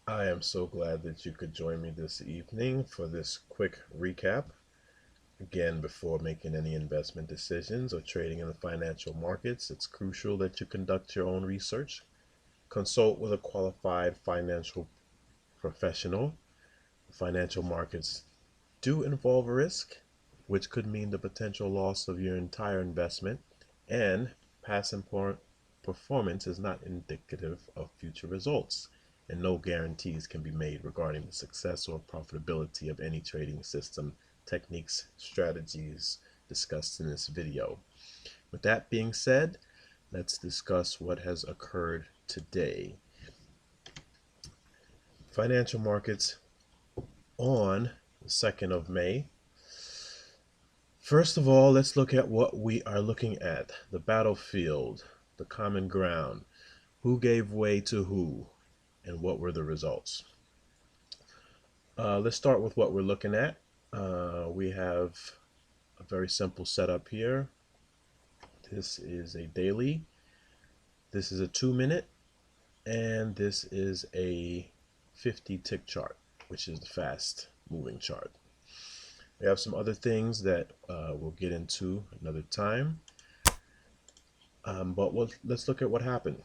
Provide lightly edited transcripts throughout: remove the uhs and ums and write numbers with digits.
I am so glad that you could join me this evening for this quick recap. Again, before making any investment decisions or trading in the financial markets, it's crucial that you conduct your own research, consult with a qualified financial professional. Financial markets do involve a risk, which could mean the potential loss of your entire investment, and past performance is not indicative of future results, and no guarantees can be made regarding the success or profitability of any trading system, techniques, strategies discussed in this video. With that being said, let's discuss what has occurred today. Financial markets on the 2nd of May. First of all, let's look at what we are looking at. The battlefield, the common ground. Who gave way to who, and what were the results? Let's start with what we're looking at. We have a very simple setup here. This is a daily. This is a 2-minute. And this is a 50 tick chart, which is the fast moving chart. We have some other things that we'll get into another time. But let's look at what happened.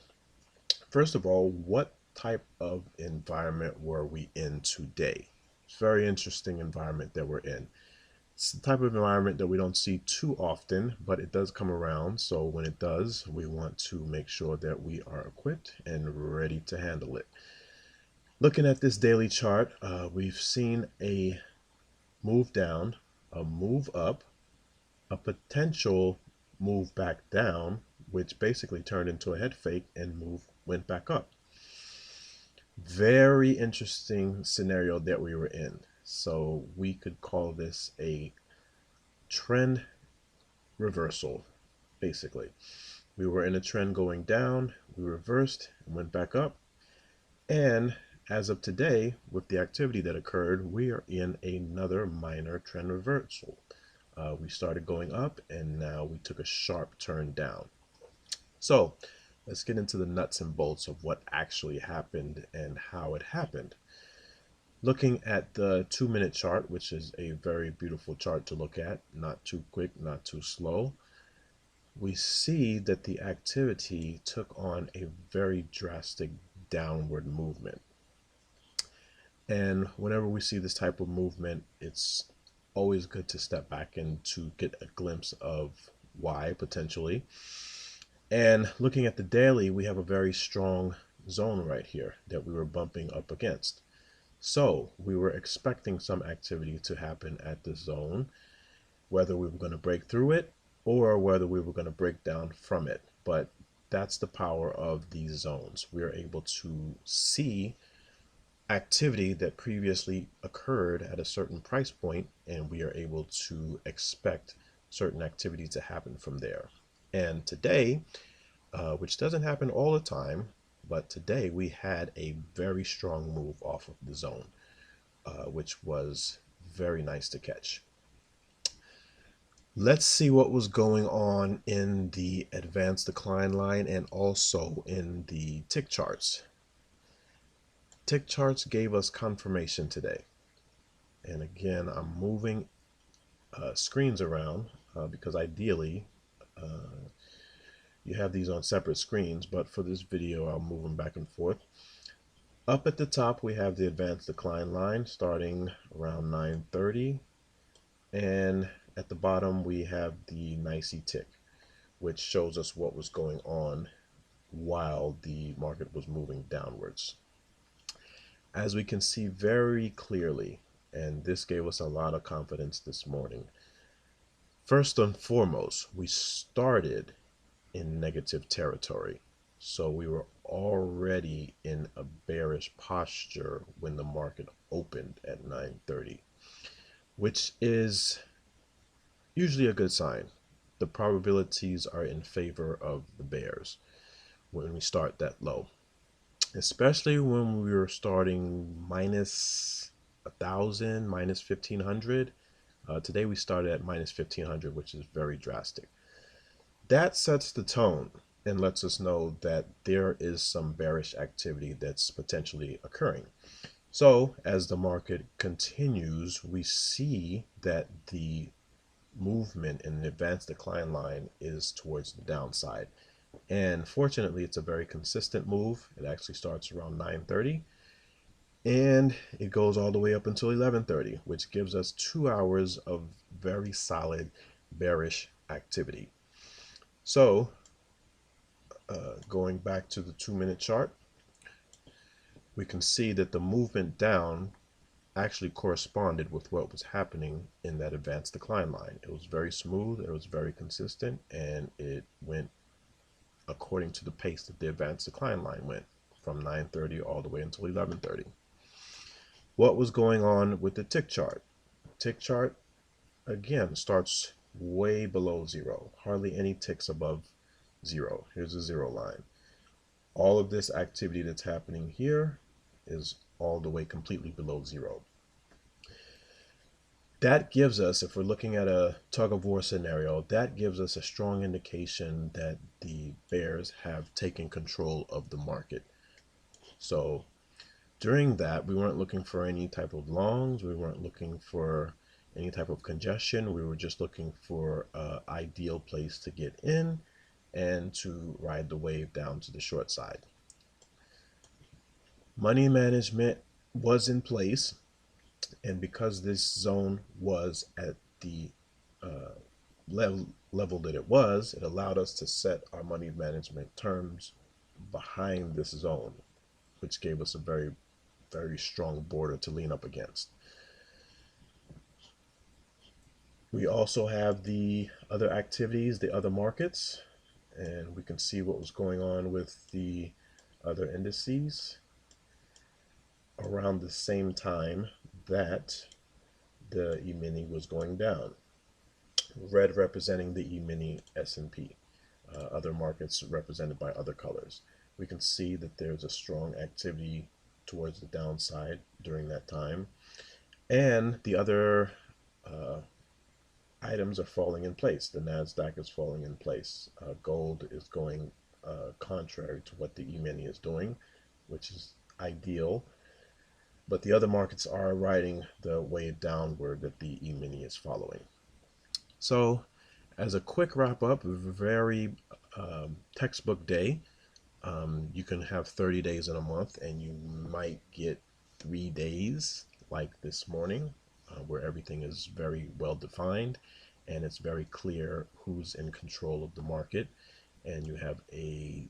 First of all, what type of environment were we in today? It's a very interesting environment that we're in. It's the type of environment that we don't see too often, but it does come around. So when it does, we want to make sure that we are equipped and ready to handle it. Looking at this daily chart, we've seen a move down, a move up, a potential move back down, which basically turned into a head fake and went back up. Very interesting scenario that we were in. So we could call this a trend reversal, basically. We were in a trend going down, we reversed and went back up. And as of today, with the activity that occurred, we are in another minor trend reversal. We started going up and now we took a sharp turn down. So let's get into the nuts and bolts of what actually happened and how it happened. Looking at the 2-minute chart, which is a very beautiful chart to look at, not too quick, not too slow, we see that the activity took on a very drastic downward movement. And whenever we see this type of movement, it's always good to step back and to get a glimpse of why, potentially. And looking at the daily, we have a very strong zone right here that we were bumping up against. So we were expecting some activity to happen at this zone, whether we were going to break through it or whether we were going to break down from it. But that's the power of these zones. We are able to see activity that previously occurred at a certain price point, and we are able to expect certain activity to happen from there. And today, which doesn't happen all the time, but today we had a very strong move off of the zone, which was very nice to catch. Let's see what was going on in the advanced decline line and also in the tick charts. Tick charts gave us confirmation today. And again, I'm moving screens around because ideally you have these on separate screens, but for this video I'll move them back and forth. Up at the top we have the advanced decline line starting around 9:30, and at the bottom we have the nicey tick, which shows us what was going on while the market was moving downwards. As we can see very clearly, and this gave us a lot of confidence this morning, first and foremost, we started in negative territory. So we were already in a bearish posture when the market opened at 9:30, which is usually a good sign. The probabilities are in favor of the bears when we start that low, especially when we were starting minus 1,000, minus 1,500. Today we started at minus 1,500, which is very drastic. That sets the tone. and lets us know that there is some bearish activity that's potentially occurring. So as the market continues, we see that the movement in the advanced decline line is towards the downside. And fortunately, it's a very consistent move. It actually starts around 9:30 and it goes all the way up until 11:30, which gives us 2 hours of very solid bearish activity. So going back to the 2-minute chart, we can see that the movement down actually corresponded with what was happening in that advanced decline line. It was very smooth, it was very consistent, and it went according to the pace that the advanced decline line went from 9:30 all the way until 11:30. What was going on with the tick chart? Tick chart again starts way below zero, hardly any ticks above zero. Here's a zero line. All of this activity that's happening here is all the way completely below zero. That gives us, if we're looking at a tug of war scenario, that gives us a strong indication that the bears have taken control of the market. So during that, we weren't looking for any type of longs, we weren't looking for any type of congestion, we were just looking for an ideal place to get in and to ride the wave down to the short side. Money management was in place, and because this zone was at the level that it was, it allowed us to set our money management terms behind this zone, which gave us a very, very strong border to lean up against. We also have the other activities, the other markets, and we can see what was going on with the other indices around the same time that the E-mini was going down. Red representing the E-mini S&P, other markets represented by other colors. We can see that there's a strong activity towards the downside during that time, and the other items are falling in place. The NASDAQ is falling in place. Gold is going contrary to what the E-mini is doing, which is ideal. But the other markets are riding the wave downward that the E-mini is following. So as a quick wrap up, a very textbook day. You can have 30 days in a month, and you might get 3 days like this morning, where everything is very well defined and it's very clear who's in control of the market, and you have a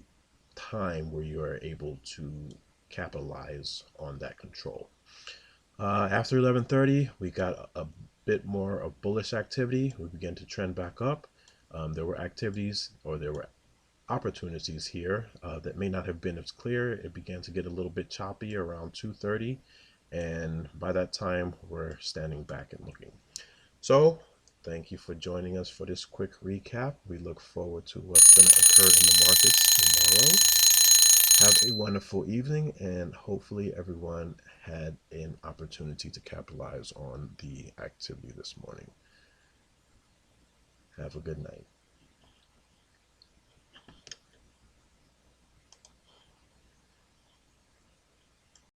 time where you are able to capitalize on that control. After 11:30, we got a bit more of bullish activity. We began to trend back up. There were activities, or there were opportunities here that may not have been as clear. It began to get a little bit choppy around 2:30, and by that time we're standing back and looking. So thank you for joining us for this quick recap. We look forward to what's going to occur in the markets tomorrow. Have a wonderful evening, and hopefully everyone had an opportunity to capitalize on the activity this morning. Have a good night.